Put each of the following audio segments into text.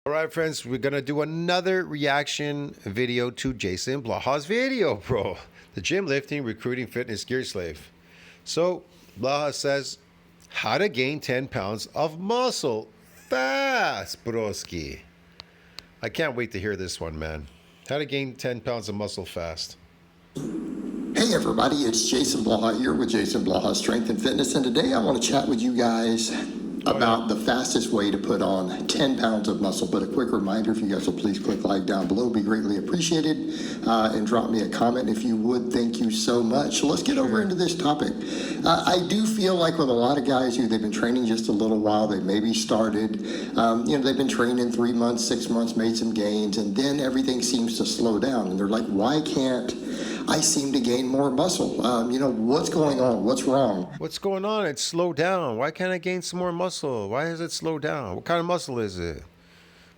All right, friends, we're going to do another reaction video to Jason Blaha's video, bro. The gym lifting, recruiting, fitness, gear slave. So, Blaha says, how to gain 10 pounds of muscle fast, broski. I can't wait to hear this one, man. How to gain 10 pounds of muscle fast. Hey everybody, it's Jason Blaha here with Jason Blaha Strength and Fitness, and today I want to chat with you guys about the fastest way to put on 10 pounds of muscle. But a quick reminder, if you guys will please click like down below, be greatly appreciated, and drop me a comment if you would. Thank you so much. So let's get over into this topic. I do feel like with a lot of guys who they've been training just a little while, they maybe started, they've been training 3 months, 6 months, made some gains, and then everything seems to slow down, and they're like, why can't I seem to gain more muscle? What's going on? What's wrong? What's going on? It's slowed down. Why can't I gain some more muscle? Why has it slowed down? What kind of muscle is it?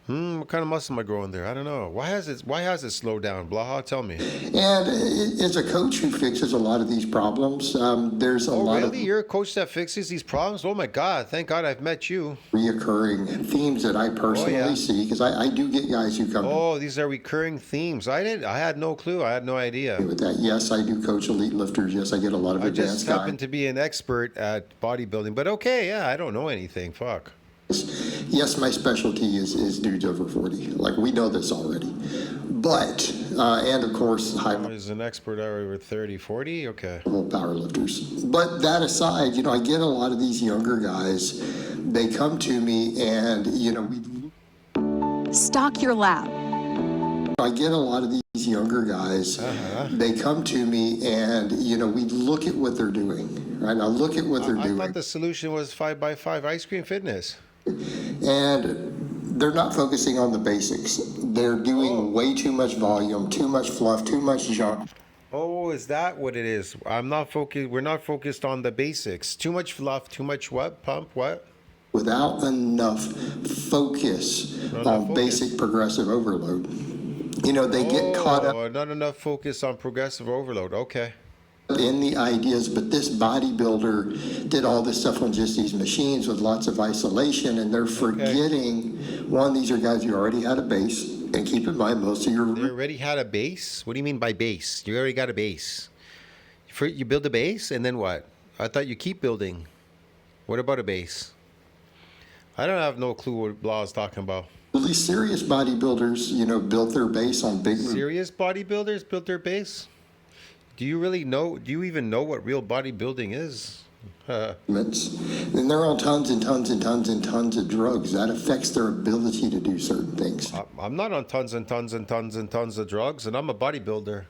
What kind of muscle am I growing there? I don't know. Why has it slowed down? Blaha, tell me. And as a coach who fixes a lot of these problems, there's a lot really? You're a coach that fixes these problems? Oh my God! Thank God I've met you. Reoccurring themes that I personally see, because I do get guys who come. Oh, these are recurring themes. I had no clue. I had no idea. With that, yes, I do coach elite lifters. Yes, I get a lot of advanced guys. I just happen to be an expert at bodybuilding, but okay, yeah, I don't know anything. Fuck. Yes, my specialty is dudes over 40. Like, we know this already. But, and of course, high is an expert over 30, 40? Okay. Power lifters. But that aside, I get a lot of these younger guys, they come to me and, Stock your lab. I get a lot of these younger guys, they come to me and, we look at what they're doing, right? Now look at what they're doing. I thought the solution was 5x5 ice cream fitness. And they're not focusing on the basics. They're doing way too much volume, too much fluff, too much junk. Oh, is that what it is? We're not focused on the basics. Too much fluff, too much what? Pump, what? Without enough focus on basic progressive overload. They get caught up. Not enough focus on progressive overload. Okay. In the ideas, but this bodybuilder did all this stuff on just these machines with lots of isolation, and they're forgetting, one, these are guys who already had a base, and keep in mind, most of your... They already had a base? What do you mean by base? You already got a base. You build a base, and then what? I thought you keep building. What about a base? I don't have no clue what Blah is talking about. Really serious bodybuilders, built their base on big... Serious bodybuilders built their base? Do you really know? Do you even know what real bodybuilding is? And they're on tons and tons and tons and tons of drugs. That affects their ability to do certain things. I'm not on tons and tons and tons and tons of drugs, and I'm a bodybuilder.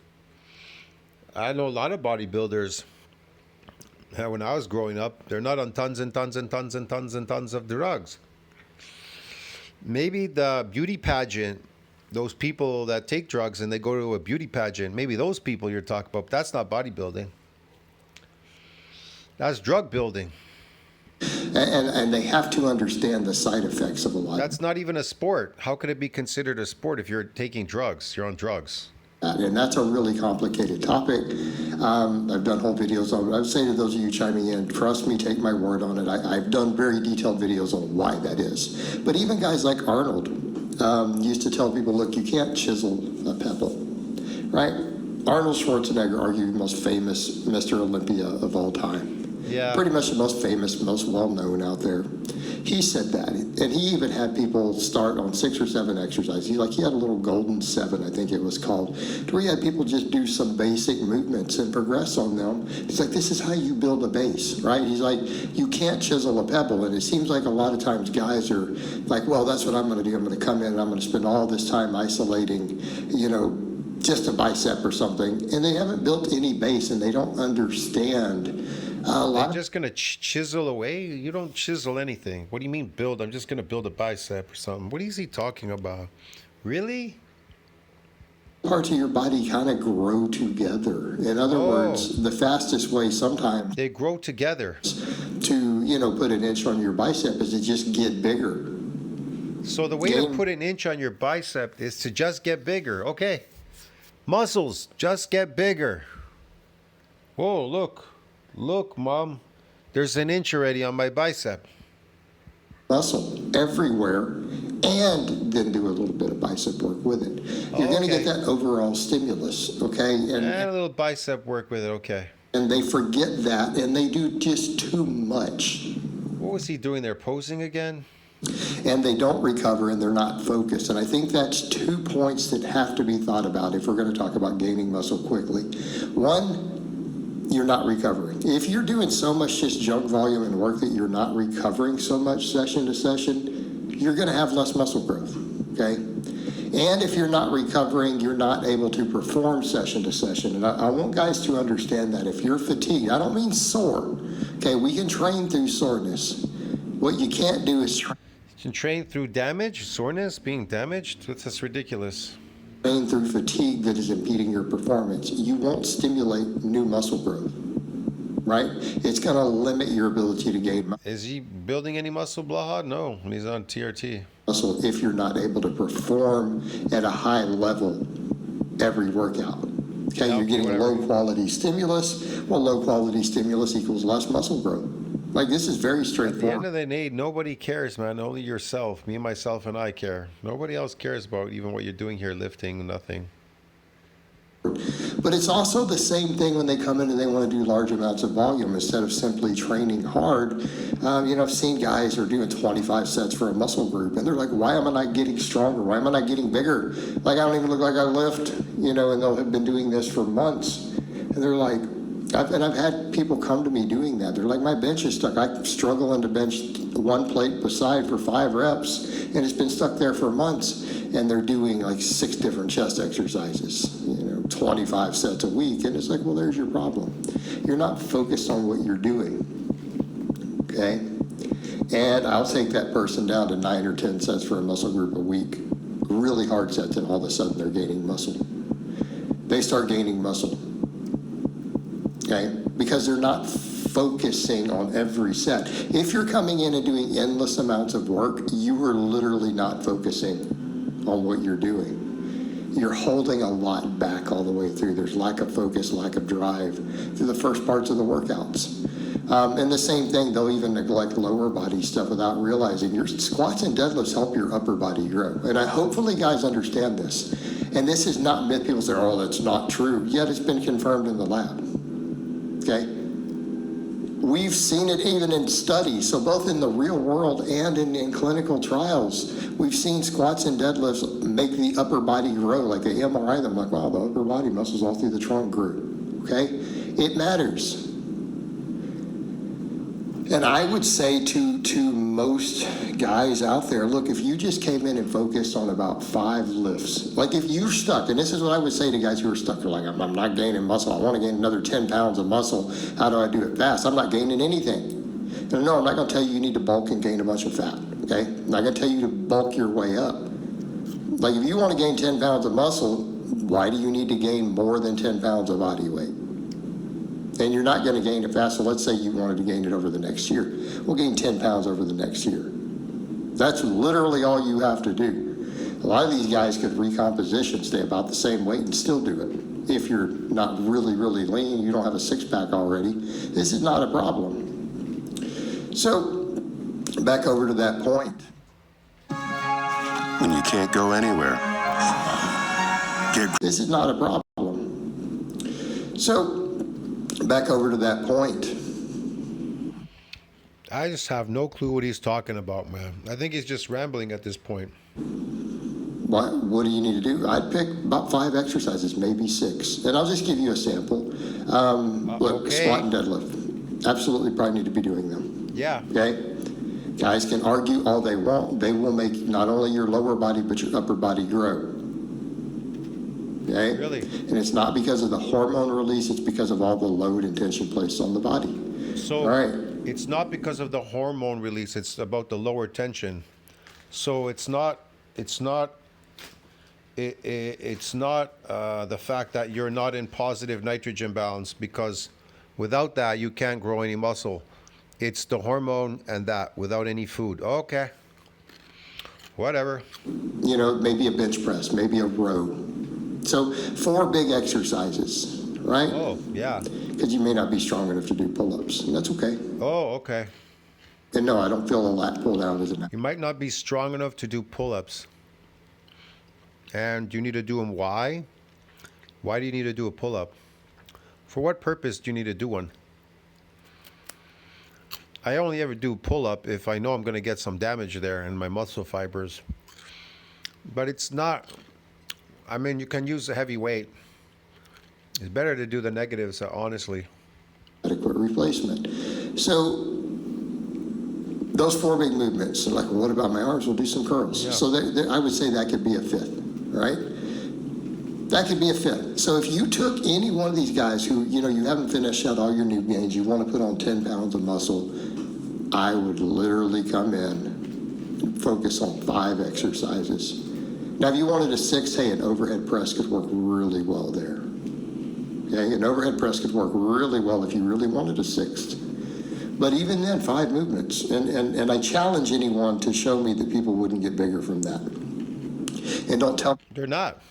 I know a lot of bodybuilders. When I was growing up, they're not on tons and tons and tons and tons and tons of drugs. Maybe the beauty pageant, those people that take drugs and they go to a beauty pageant, maybe those people you're talking about, but that's not bodybuilding. That's drug building. And they have to understand the side effects of a lot. That's not even a sport. How could it be considered a sport if you're taking drugs? You're on drugs. And that's a really complicated topic. I've done whole videos on it. I would say to those of you chiming in, trust me, take my word on it. I've done very detailed videos on why that is. But even guys like Arnold used to tell people, look, you can't chisel a pebble, right? Arnold Schwarzenegger, arguably the most famous Mr. Olympia of all time. Yeah. Pretty much the most famous, most well-known out there. He said that, and he even had people start on 6 or 7 exercises. He had a little golden 7, I think it was called, where he had people just do some basic movements and progress on them. He's like, this is how you build a base, right? He's like, you can't chisel a pebble, and it seems like a lot of times guys are like, well, that's what I'm going to do. I'm going to come in and I'm going to spend all this time isolating, just a bicep or something, and they haven't built any base, and they don't understand. They're just going to chisel away? You don't chisel anything. What do you mean build? I'm just going to build a bicep or something. What is he talking about? Really? Parts of your body kind of grow together. In other words, the fastest way sometimes... They grow together. ...to, put an inch on your bicep is to just get bigger. So the way to put an inch on your bicep is to just get bigger. Okay. Muscles, just get bigger. Whoa, look. Look, Mom, there's an inch already on my bicep. Muscle everywhere, and then do a little bit of bicep work with it. You're going to get that overall stimulus, okay? And a little bicep work with it, okay. And they forget that, and they do just too much. What was he doing there, posing again? And they don't recover, and they're not focused. And I think that's 2 points that have to be thought about if we're going to talk about gaining muscle quickly. One, you're not recovering. If you're doing so much just junk volume and work that you're not recovering so much session to session, you're going to have less muscle growth, okay? And if you're not recovering, you're not able to perform session to session. And I want guys to understand that if you're fatigued, I don't mean sore, okay? We can train through soreness. What you can't do is You can train through damage, soreness, being damaged? That's ridiculous. train through fatigue that is impeding your performance. You won't stimulate new muscle growth, right? It's going to limit your ability to gain Is he building any muscle, Blaha? No, when he's on TRT. muscle if you're not able to perform at a high level every workout. Okay, Yeah, you're getting whatever. low quality stimulus. Well, low quality stimulus equals less muscle growth. Like, this is very At the end straightforward. of the day, nobody cares, man. Only yourself. Me, myself, and I care. Nobody else cares about even what you're doing here, lifting, nothing. But it's also the same thing when they come in and they want to do large amounts of volume instead of simply training hard. I've seen guys who are doing 25 sets for a muscle group, and they're like, why am I not getting stronger? Why am I not getting bigger? Like, I don't even look like I lift, and they'll have been doing this for months. And they're like, I've had people come to me doing that. They're like, my bench is stuck. I'm struggling to bench one plate per side for 5 reps, and it's been stuck there for months. And they're doing like 6 different chest exercises, 25 sets a week. And it's like, well, there's your problem. You're not focused on what you're doing, okay? And I'll take that person down to 9 or 10 sets for a muscle group a week, really hard sets, and all of a sudden they're gaining muscle. They start gaining muscle. Okay, because they're not focusing on every set. If you're coming in and doing endless amounts of work, you are literally not focusing on what you're doing. You're holding a lot back all the way through. There's lack of focus, lack of drive through the first parts of the workouts. And the same thing, they'll even neglect lower body stuff without realizing your squats and deadlifts help your upper body grow. And hopefully guys understand this. And this is not myth. People say, oh, that's not true. Yet it's been confirmed in the lab. Okay? We've seen it even in studies. So both in the real world and in clinical trials, we've seen squats and deadlifts make the upper body grow. Like they MRI them, like, wow, the upper body muscles all through the trunk grew. Okay? It matters. And I would say to most guys out there, look, if you just came in and focused on about 5 lifts, like if you're stuck, and this is what I would say to guys who are stuck, they're like, I'm not gaining muscle. I want to gain another 10 pounds of muscle. How do I do it fast? I'm not gaining anything. And no, I'm not going to tell you need to bulk and gain a bunch of fat, okay? I'm not going to tell you to bulk your way up. Like if you want to gain 10 pounds of muscle, why do you need to gain more than 10 pounds of body weight? And you're not going to gain it fast. So let's say you wanted to gain it over the next year. We'll gain 10 pounds over the next year. That's literally all you have to do. A lot of these guys could recomposition, stay about the same weight and still do it. If you're not really, really lean, you don't have a 6-pack already, this is not a problem. So back over to that point. When you can't go anywhere. This is not a problem. So back over to that point. I just have no clue what he's talking about, man. I think he's just rambling at this point. What do you need to do? I'd pick about 5 exercises, maybe 6. And I'll just give you a sample. Look, okay. Squat and deadlift. Absolutely probably need to be doing them. Yeah. Okay? Guys can argue all they want. They will make not only your lower body, but your upper body grow. Okay? Really? And it's not because of the hormone release, it's because of all the load and tension placed on the body. So All right. it's not because of the hormone release, it's about the lower tension. So it's not the fact that you're not in positive nitrogen balance, because without that you can't grow any muscle. It's the hormone and that without any food. Okay. Whatever. Maybe a bench press, maybe a row. So 4 big exercises, right? Oh, yeah. Because you may not be strong enough to do pull-ups, and that's okay. Oh, okay. And no, I don't feel a lat pull down as an You might not be strong enough to do pull-ups. And you need to do them. Why? Why do you need to do a pull-up? For what purpose do you need to do one? I only ever do pull-up if I know I'm going to get some damage there in my muscle fibers. But it's not, I mean, you can use a heavy weight. It's better to do the negatives, honestly. adequate replacement. So those four big movements, so like, well, what about my arms? We'll do some curls. Yeah. So I would say that could be a fifth, right? That could be a fifth. So if you took any one of these guys who, you know, you haven't finished out all your new gains, you want to put on 10 pounds of muscle, I would literally come in and focus on 5 exercises. Now, if you wanted a 6, hey, an overhead press could work really well there. Okay, an overhead press could work really well if you really wanted a 6th. But even then, 5 movements. And I challenge anyone to show me that people wouldn't get bigger from that. And don't tell They're not.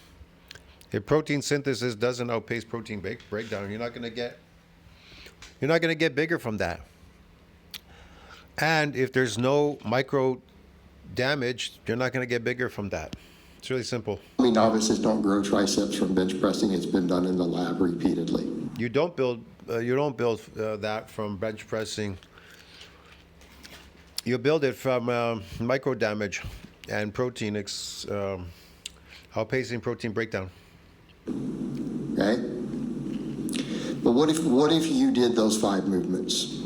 If protein synthesis doesn't outpace protein breakdown, you're not going to get bigger from that. And if there's no micro damage, you're not going to get bigger from that. It's really simple. me novices don't grow triceps from bench pressing. It's been done in the lab repeatedly. You don't build that from bench pressing. You build it from micro damage and protein outpacing protein breakdown. Okay? But what if you did those 5 movements?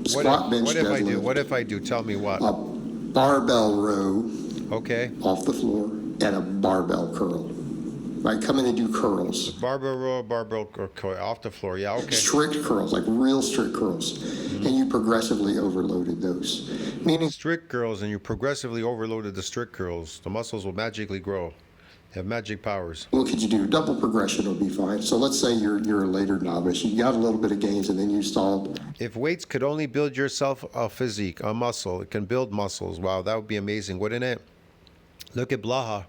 Squat, bench, what if I do? deadlift, What if I do? Tell me what. a barbell row Okay. off the floor, and a barbell curl. Right? Come in and do curls. Barbell row, barbell off the floor. Yeah, okay. Strict curls, like real strict curls. And you progressively overloaded those. Meaning, Strict curls, and you progressively overloaded the strict curls. The muscles will magically grow. They have magic powers. what could you do? Double progression would be fine. So let's say you're a later novice. You got a little bit of gains, and then you stalled. If weights could only build yourself a physique, a muscle, it can build muscles. Wow, that would be amazing, wouldn't it? Look at Blaha.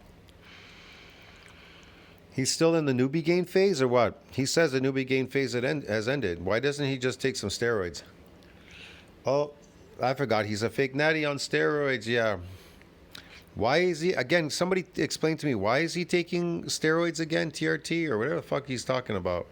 He's still in the newbie gain phase or what? He says the newbie gain phase has ended. Why doesn't he just take some steroids? Oh, I forgot. He's a fake natty on steroids. Yeah. Why is he, again, somebody explain to me, why is he taking steroids again, TRT, or whatever the fuck he's talking about?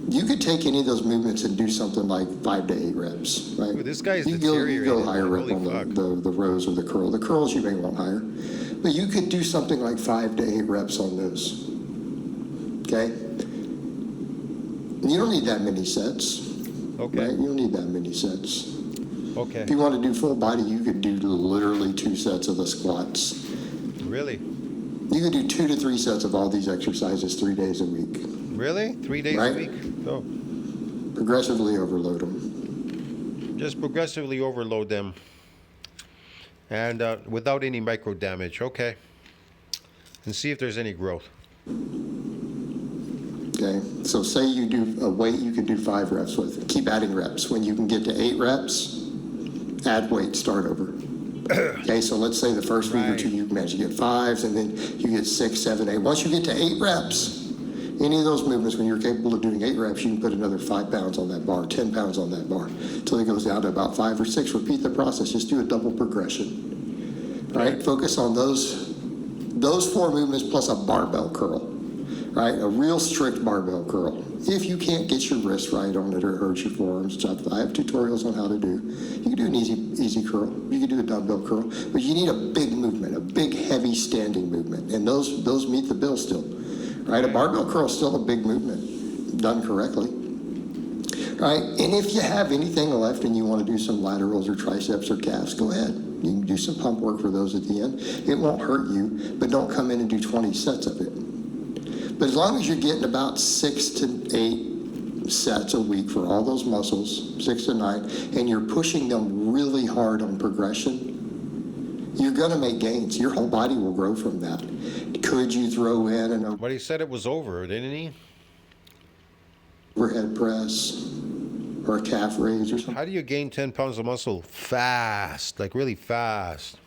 You could take any of those movements and do something like 5 to 8 reps, right? Ooh, this guy is you go deteriorating, higher man. rep Holy on fuck. the rows or the curl. The curls you may want higher. But you could do something like 5 to 8 reps on those. Okay? You don't need that many sets. Okay. Right? You don't need that many sets. Okay. If you want to do full body, you could do literally 2 sets of the squats. Really? You could do 2 to 3 sets of all these exercises 3 days a week. Really? 3 days Right. a week? Oh. Progressively overload them. Just progressively overload them. And without any micro damage. Okay. And see if there's any growth. Okay, so say you do a weight you can do 5 reps with. Keep adding reps. When you can get to 8 reps, add weight, start over. Okay, so let's say the first week or Right. 2 you manage to get 5s, and then you get 6, 7, 8. Once you get to 8 reps, any of those movements, when you're capable of doing 8 reps, you can put another 5 pounds on that bar, 10 pounds on that bar, until it goes down to about 5 or 6. Repeat the process. Just do a double progression. Right? Focus on those 4 movements plus a barbell curl. Right? A real strict barbell curl. If you can't get your wrist right on it or it hurts your forearms, which I have tutorials on how to do. You can do an easy curl. You can do a dumbbell curl. But you need a big movement, a big, heavy standing movement. And those meet the bill still. Right? A barbell curl is still a big movement, done correctly. Right? And if you have anything left and you want to do some laterals or triceps or calves, go ahead. You can do some pump work for those at the end. It won't hurt you, but don't come in and do 20 sets of it. But as long as you're getting about 6 to 8 sets a week for all those muscles, 6 to 9, and you're pushing them really hard on progression, you're going to make gains. Your whole body will grow from that. Could you throw in an But he said it was over, didn't he? overhead press or a calf raise or something? How do you gain 10 pounds of muscle fast? Like really fast?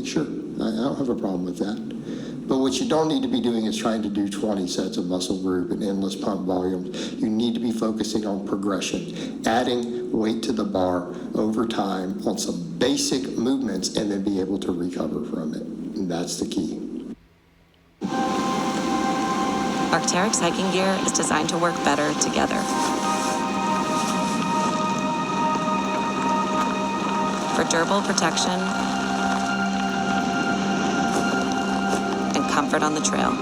Sure, I don't have a problem with that. But what you don't need to be doing is trying to do 20 sets of muscle group and endless pump volumes. You need to be focusing on progression, adding weight to the bar over time on some basic movements, and then be able to recover from it. And that's the key. Arc'teryx hiking gear is designed to work better together. For durable protection and comfort on the trail.